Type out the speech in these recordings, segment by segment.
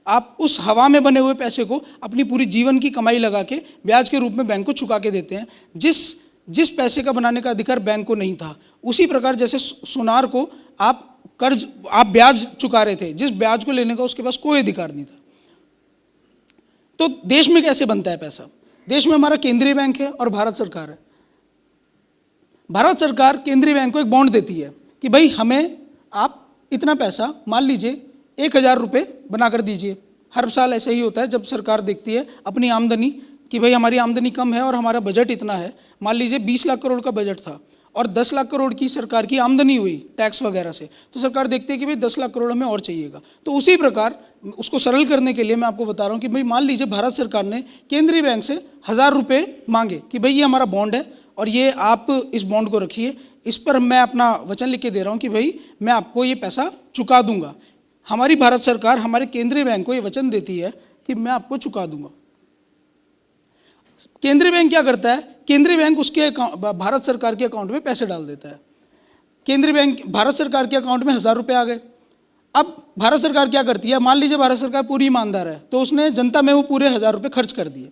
आप उस हवा में बने हुए पैसे को अपनी पूरी जीवन की कमाई लगा के ब्याज के रूप में बैंक को चुका के देते हैं, जिस पैसे का बनाने का अधिकार बैंक को नहीं था। उसी प्रकार जैसे सोनार को आप ब्याज चुका रहे थे, जिस ब्याज को लेने का उसके पास कोई अधिकार नहीं था। तो देश में कैसे बनता है पैसा? देश में हमारा केंद्रीय बैंक है और भारत सरकार है। भारत सरकार केंद्रीय बैंक को एक बॉन्ड देती है कि भाई हमें आप इतना पैसा, मान लीजिए 1000 रुपये बना कर दीजिए। हर साल ऐसे ही होता है जब सरकार देखती है अपनी आमदनी कि भाई हमारी आमदनी कम है और हमारा बजट इतना है। मान लीजिए 20 लाख करोड़ का बजट था और 10 लाख करोड़ की सरकार की आमदनी हुई टैक्स वगैरह से, तो सरकार देखती है कि भाई 10 लाख करोड़ हमें और चाहिएगा। तो उसी प्रकार उसको सरल करने के लिए मैं आपको बता रहा हूँ कि भाई मान लीजिए भारत सरकार ने केंद्रीय बैंक से 1000 रुपये मांगे कि भाई ये हमारा बॉन्ड है और ये आप इस बॉन्ड को रखिए, इस पर मैं अपना वचन लिख के दे रहा हूँ कि भाई मैं आपको ये पैसा चुका दूंगा। हमारी भारत सरकार हमारे केंद्रीय बैंक को ये वचन देती है कि मैं आपको चुका दूंगा। केंद्रीय बैंक क्या करता है? केंद्रीय बैंक उसके भारत सरकार के अकाउंट में पैसे डाल देता है। केंद्रीय बैंक भारत सरकार के अकाउंट में 1000 रुपये आ गए। अब भारत सरकार क्या करती है? मान लीजिए भारत सरकार पूरी ईमानदार है, तो उसने जनता में वो पूरे 1000 रुपये खर्च कर दिए।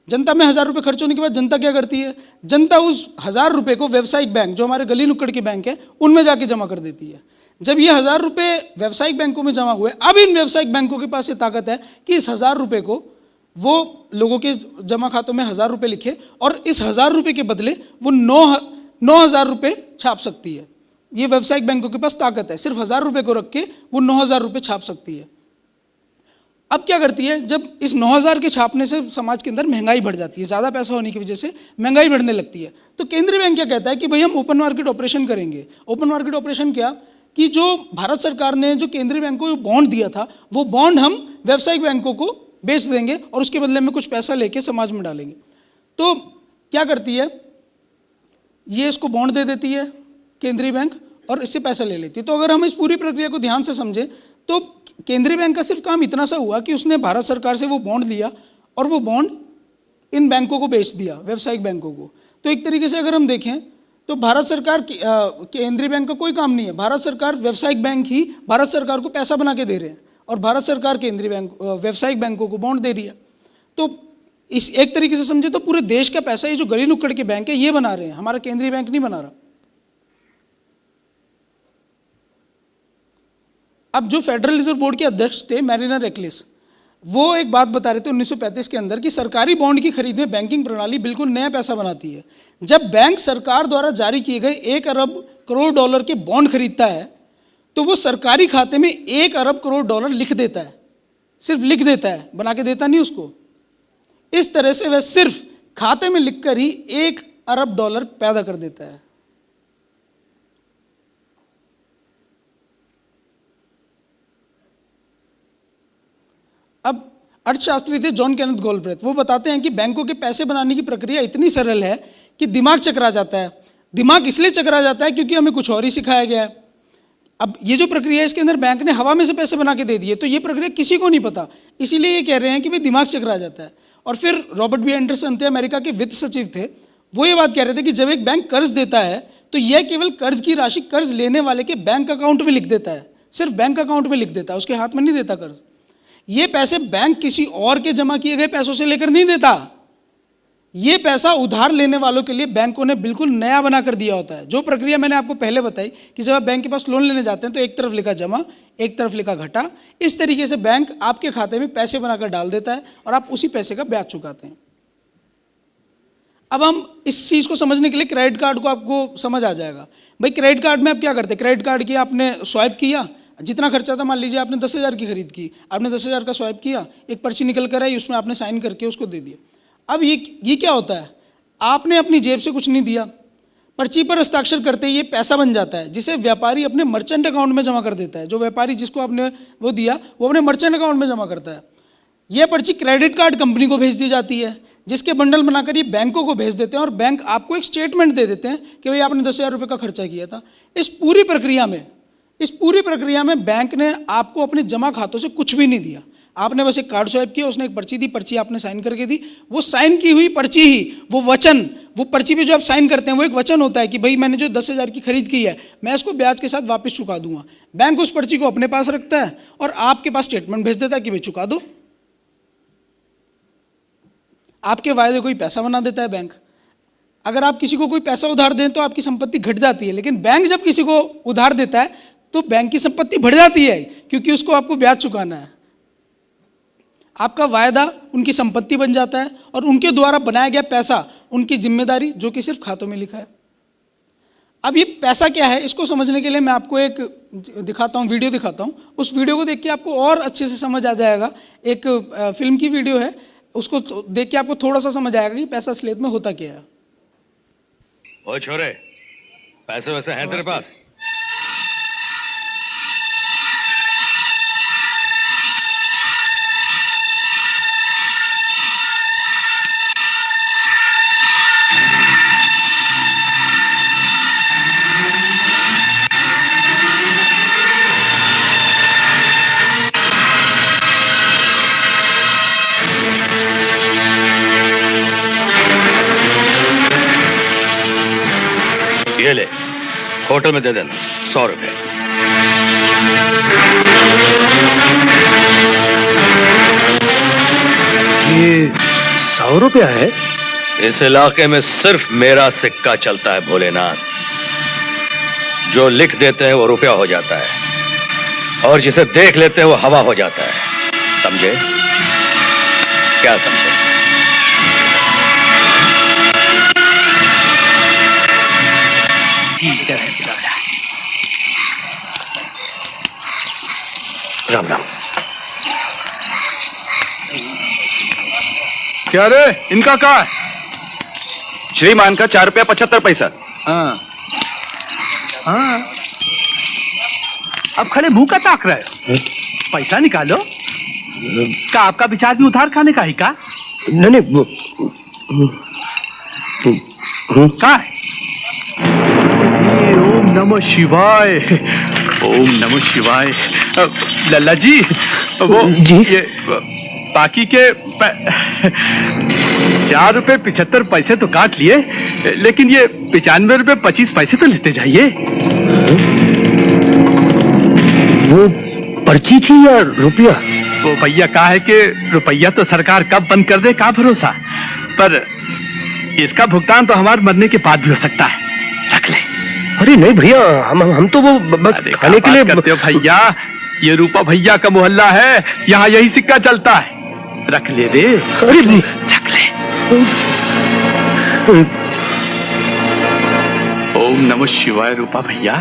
जनता में 1000 रुपये खर्च होने के बाद जनता क्या करती है? जनता उस 1000 रुपये को व्यावसायिक बैंक, जो हमारे गली नुक्कड़ के बैंक है, उनमें जाके जमा कर देती है। जब ये 1000 रुपये व्यावसायिक बैंकों में जमा हुए, अब इन व्यावसायिक बैंकों के पास ये ताकत है कि इस 1000 रुपये को वो लोगों के जमा खातों में 1000 रुपये लिखे और इस 1000 रुपये के बदले वो 9000 रुपये छाप सकती है। ये व्यावसायिक बैंकों के पास ताकत है, सिर्फ 1000 रुपये को रख के वो 9000 रुपये छाप सकती है। अब क्या करती है? जब इस 9000 के छापने से समाज के अंदर महंगाई बढ़ जाती है, ज़्यादा पैसा होने की वजह से महंगाई बढ़ने लगती है, तो केंद्रीय बैंक क्या कहता है कि भाई हम ओपन मार्केट ऑपरेशन करेंगे। ओपन मार्केट ऑपरेशन क्या कि जो भारत सरकार ने जो केंद्रीय बैंक को बॉन्ड दिया था, वो बॉन्ड हम व्यावसायिक बैंकों को बेच देंगे और उसके बदले में कुछ पैसा लेके समाज में डालेंगे। तो क्या करती है? ये इसको बॉन्ड दे देती है केंद्रीय बैंक और इससे पैसा ले लेती है। तो अगर हम इस पूरी प्रक्रिया को ध्यान से समझें तो केंद्रीय बैंक का सिर्फ काम इतना सा हुआ कि उसने भारत सरकार से वो बॉन्ड लिया और वो बॉन्ड इन बैंकों को बेच दिया, व्यावसायिक बैंकों को। तो एक तरीके से अगर हम देखें तो भारत सरकार केंद्रीय बैंक का कोई काम नहीं है। भारत सरकार, व्यावसायिक बैंक ही भारत सरकार को पैसा बना के दे रहे हैं और भारत सरकार केंद्रीय बैंक व्यावसायिक बैंकों को बॉन्ड दे रही है। तो इस एक तरीके से समझे तो पूरे देश का पैसा ये जो गली नुक्कड़ के बैंक है ये बना रहे हैं, हमारा केंद्रीय बैंक नहीं बना रहा। अब जो फेडरल रिजर्व बोर्ड के अध्यक्ष थे मैरिनर एक्लिस, वो एक बात बता रहे थे 1935 के अंदर कि सरकारी बॉन्ड की खरीद में बैंकिंग प्रणाली बिल्कुल नया पैसा बनाती है। जब बैंक सरकार द्वारा जारी किए गए 1 अरब करोड़ डॉलर के बॉन्ड खरीदता है तो वो सरकारी खाते में 1 अरब करोड़ डॉलर लिख देता है, सिर्फ लिख देता है, बना के देता नहीं उसको। इस तरह से वह सिर्फ खाते में लिखकर ही 1 अरब डॉलर पैदा कर देता है। अब अर्थशास्त्री थे जॉन केनेथ गॉलब्रेथ, वो बताते हैं कि बैंकों के पैसे बनाने की प्रक्रिया इतनी सरल है कि दिमाग चकरा जाता है। दिमाग इसलिए चकरा जाता है क्योंकि हमें कुछ और ही सिखाया गया है। अब ये जो प्रक्रिया है इसके अंदर बैंक ने हवा में से पैसे बना के दे दिए, तो ये प्रक्रिया किसी को नहीं पता, इसीलिए ये कह रहे हैं कि भाई दिमाग चकरा जाता है। और फिर रॉबर्ट बी एंडरसन थे, अमेरिका के वित्त सचिव थे, वो ये बात कह रहे थे कि जब एक बैंक कर्ज देता है तो यह केवल कर्ज की राशि कर्ज लेने वाले के बैंक अकाउंट में लिख देता है, सिर्फ बैंक अकाउंट में लिख देता है, उसके हाथ में नहीं देता कर्ज। ये पैसे बैंक किसी और के जमा किए गए पैसों से लेकर नहीं देता, ये पैसा उधार लेने वालों के लिए बैंकों ने बिल्कुल नया बना कर दिया होता है। जो प्रक्रिया मैंने आपको पहले बताई कि जब आप बैंक के पास लोन लेने जाते हैं तो एक तरफ लिखा जमा, एक तरफ लिखा घटा, इस तरीके से बैंक आपके खाते में पैसे बनाकर डाल देता है और आप उसी पैसे का ब्याज चुकाते हैं। अब हम इस चीज़ को समझने के लिए क्रेडिट कार्ड को आपको समझ आ जाएगा। भाई क्रेडिट कार्ड में आप क्या करते हैं? क्रेडिट कार्ड की आपने स्वाइप किया, जितना खर्चा था, मान लीजिए आपने 10,000 की खरीद की, आपने 10,000 का स्वाइप किया, एक पर्ची निकल कर आई, उसमें आपने साइन करके उसको दे दिया। अब ये क्या होता है? आपने अपनी जेब से कुछ नहीं दिया, पर्ची पर हस्ताक्षर करते ही ये पैसा बन जाता है, जिसे व्यापारी अपने मर्चेंट अकाउंट में जमा कर देता है। जो व्यापारी जिसको आपने वो दिया वो अपने मर्चेंट अकाउंट में जमा करता है। यह पर्ची क्रेडिट कार्ड कंपनी को भेज दी जाती है, जिसके बंडल बनाकर ये बैंकों को भेज देते हैं और बैंक आपको एक स्टेटमेंट दे देते हैं कि भाई आपने 10,000 रुपये का खर्चा किया था। इस पूरी प्रक्रिया में बैंक ने आपको अपने जमा खातों से कुछ भी नहीं दिया, आपने बस एक कार्ड स्वाइप किया, उसने एक पर्ची दी, पर्ची आपने साइन करके दी, वो साइन की हुई पर्ची ही, वो वचन, वो पर्ची पे जो आप साइन करते हैं वो एक वचन होता है कि भाई मैंने जो 10,000 की खरीद की है मैं इसको ब्याज के साथ वापस चुका दूंगा। बैंक उस पर्ची को अपने पास रखता है और आपके पास स्टेटमेंट भेज देता है कि भाई चुका दो। आपके वायदे को ही पैसा बना देता है बैंक। अगर आप किसी को कोई पैसा उधार दें तो आपकी संपत्ति घट जाती है, लेकिन बैंक जब किसी को उधार देता है तो बैंक की संपत्ति बढ़ जाती है, क्योंकि उसको आपको ब्याज चुकाना है। आपका वायदा उनकी संपत्ति बन जाता है और उनके द्वारा बनाया गया पैसा उनकी जिम्मेदारी, जो कि सिर्फ खातों में लिखा है। अब ये पैसा क्या है, इसको समझने के लिए मैं आपको एक दिखाता हूँ, वीडियो दिखाता हूँ। उस वीडियो को देख के आपको और अच्छे से समझ आ जाएगा। एक फिल्म की वीडियो है, उसको देख के आपको थोड़ा सा समझ आएगा कि पैसा असलियत में होता क्या है। ओ छोरे, पैसे वैसे हैं तेरे पास? ये ले, होटल में दे देना 100 रुपए। ये 100 रुपया है? इस इलाके में सिर्फ मेरा सिक्का चलता है भोलेनाथ। जो लिख देते हैं वो रुपया हो जाता है और जिसे देख लेते हैं वो हवा हो जाता है। समझे? क्या समझे? राम राम। क्या रे, इनका क्या है? श्रीमान का 4 रुपया 75 पैसा। हाँ हाँ, अब खड़े मुंह का ताक रहे, पैसा निकालो। का आपका विचार भी उधार खाने का ही का? नहीं वो का है? ओम नमः शिवाय, ओम नमः शिवाय। लल्ला जी, वो जी? ये बाकी के 4 रुपए 75 पैसे तो काट लिए, लेकिन ये 95 रुपए 25 पैसे तो लेते जाइए। वो पर्ची थी या रुपया? वो भैया कहा है कि रुपया तो सरकार कब बंद कर दे, का भरोसा, पर इसका भुगतान तो हमारे मरने के बाद भी हो सकता है। रख ले। अरे नहीं भैया, हम तो वो बस खाने के लिए करते हो भैया। ये रूपा भैया का मोहल्ला है, यहाँ यही सिक्का चलता है। रख ले रे। अरे रख ले। ओम नमः शिवाय रूपा भैया।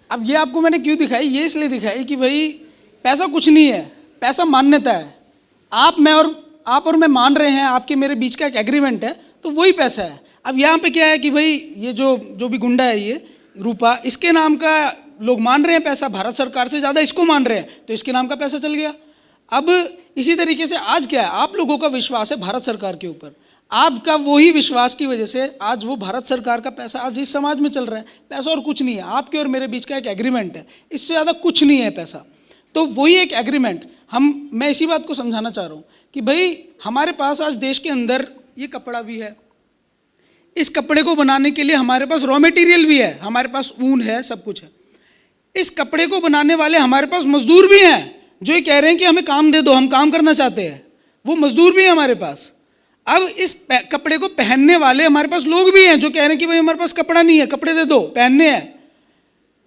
अब ये आपको मैंने क्यों दिखाई, ये इसलिए दिखाई कि भाई पैसा कुछ नहीं है, पैसा मान्यता है। आप और मैं मान रहे हैं, आपके मेरे बीच का एक एग्रीमेंट है, तो वही पैसा है। अब यहाँ पे क्या है कि भाई ये जो भी गुंडा है, ये रूपा, इसके नाम का लोग मान रहे हैं पैसा, भारत सरकार से ज़्यादा इसको मान रहे हैं, तो इसके नाम का पैसा चल गया। अब इसी तरीके से आज क्या है, आप लोगों का विश्वास है भारत सरकार के ऊपर, आपका वही विश्वास की वजह से आज वो भारत सरकार का पैसा आज इस समाज में चल रहा है। पैसा और कुछ नहीं है, आपके और मेरे बीच का एक एग्रीमेंट है, इससे ज़्यादा कुछ नहीं है पैसा। तो वही एक एग्रीमेंट मैं इसी बात को समझाना चाह रहा हूँ कि भाई हमारे पास आज देश के अंदर ये कपड़ा भी है, इस कपड़े को बनाने के लिए हमारे पास रॉ मटेरियल भी है, हमारे पास ऊन है, सब कुछ है। इस कपड़े को बनाने वाले हमारे पास मजदूर भी हैं जो ये कह रहे हैं कि हमें काम दे दो, हम काम करना चाहते हैं, वो मजदूर भी हैं हमारे पास। अब इस कपड़े को पहनने वाले हमारे पास लोग भी हैं जो कह रहे हैं कि भाई हमारे पास कपड़ा नहीं है, कपड़े दे दो, पहनने हैं।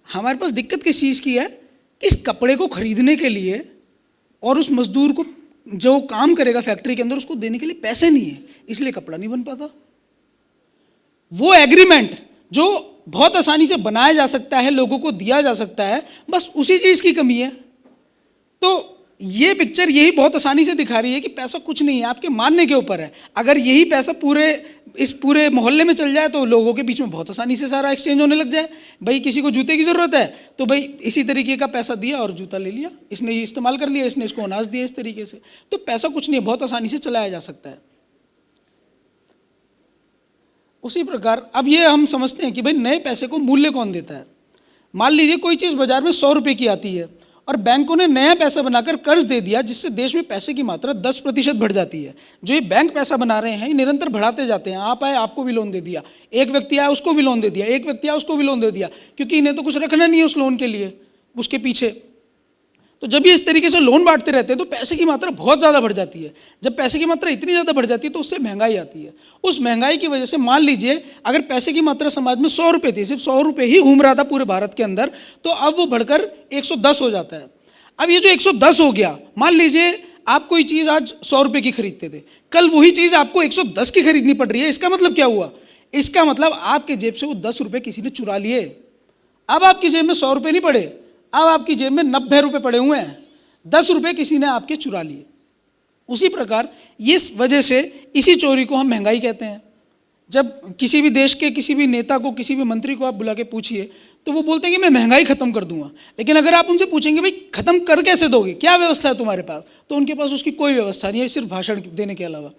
हमारे पास दिक्कत किस चीज़ की है कि इस कपड़े को खरीदने के लिए और उस मजदूर को जो काम करेगा फैक्ट्री के अंदर उसको देने के लिए पैसे नहीं है, इसलिए कपड़ा नहीं बन पाता। वो एग्रीमेंट जो बहुत आसानी से बनाया जा सकता है, लोगों को दिया जा सकता है, बस उसी चीज़ की कमी है। तो ये पिक्चर यही बहुत आसानी से दिखा रही है कि पैसा कुछ नहीं है, आपके मानने के ऊपर है। अगर यही पैसा इस पूरे मोहल्ले में चल जाए तो लोगों के बीच में बहुत आसानी से सारा एक्सचेंज होने लग जाए। भाई किसी को जूते की ज़रूरत है तो भाई इसी तरीके का पैसा दिया और जूता ले लिया, इसने ये इस्तेमाल कर लिया, इसने इसको अनाज दिया, इस तरीके से। तो पैसा कुछ नहीं है, बहुत आसानी से चलाया जा सकता है। उसी प्रकार अब ये हम समझते हैं कि भाई नए पैसे को मूल्य कौन देता है। मान लीजिए कोई चीज़ बाजार में 100 रुपये की आती है और बैंकों ने नया पैसा बनाकर कर्ज दे दिया, जिससे देश में पैसे की मात्रा 10% बढ़ जाती है। जो ये बैंक पैसा बना रहे हैं ये निरंतर बढ़ाते जाते हैं। आप आए आपको भी लोन दे दिया, एक व्यक्ति आया उसको भी लोन दे दिया, एक व्यक्ति आया उसको भी लोन दे दिया, क्योंकि इन्हें तो कुछ रखना नहीं है उस लोन के लिए, उसके पीछे। तो जब ये इस तरीके से लोन बांटते रहते हैं तो पैसे की मात्रा बहुत ज़्यादा बढ़ जाती है। जब पैसे की मात्रा इतनी ज़्यादा बढ़ जाती है तो उससे महंगाई आती है। उस महंगाई की वजह से मान लीजिए अगर पैसे की मात्रा समाज में 100 रुपये थी, सिर्फ 100 रुपये ही घूम रहा था पूरे भारत के अंदर, तो अब वो बढ़कर 110 हो जाता है। अब ये जो 110 हो गया, मान लीजिए आप कोई चीज़ आज 100 रुपये की खरीदते थे, कल वही चीज़ आपको 110 की खरीदनी पड़ रही है। इसका मतलब क्या हुआ? इसका मतलब आपके जेब से वो 10 रुपये किसी ने चुरा लिए। अब आपकी जेब में 100 रुपये नहीं पड़े, अब आपकी जेब में 90 रुपये पड़े हुए हैं, 10 रुपये किसी ने आपके चुरा लिए। उसी प्रकार इस वजह से इसी चोरी को हम महंगाई कहते हैं। जब किसी भी देश के किसी भी नेता को, किसी भी मंत्री को आप बुला के पूछिए तो वो बोलते हैं कि मैं महंगाई खत्म कर दूंगा, लेकिन अगर आप उनसे पूछेंगे भाई खत्म कर कैसे दोगे, क्या व्यवस्था है तुम्हारे पास, तो उनके पास उसकी कोई व्यवस्था नहीं है, सिर्फ भाषण देने के अलावा।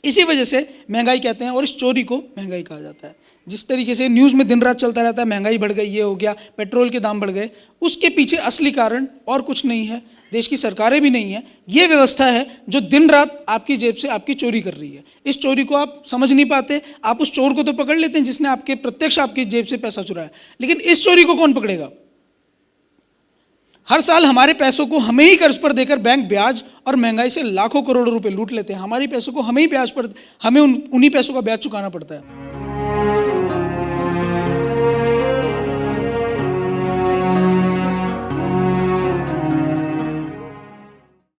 इसी वजह से महंगाई कहते हैं और इस चोरी को महंगाई कहा जाता है। जिस तरीके से न्यूज़ में दिन रात चलता रहता है महंगाई बढ़ गई, ये हो गया, पेट्रोल के दाम बढ़ गए, उसके पीछे असली कारण और कुछ नहीं है, देश की सरकारें भी नहीं है, ये व्यवस्था है जो दिन रात आपकी जेब से आपकी चोरी कर रही है। इस चोरी को आप समझ नहीं पाते, आप उस चोर को तो पकड़ लेते हैं जिसने आपके प्रत्यक्ष आपकी जेब से पैसा चुराया, लेकिन इस चोरी को कौन पकड़ेगा? हर साल हमारे पैसों को हमें ही कर्ज पर देकर बैंक ब्याज और महंगाई से लाखों करोड़ों रुपए लूट लेते हैं। हमारी पैसों को हमें ही ब्याज पर, हमें उन्हीं पैसों का ब्याज चुकाना पड़ता है।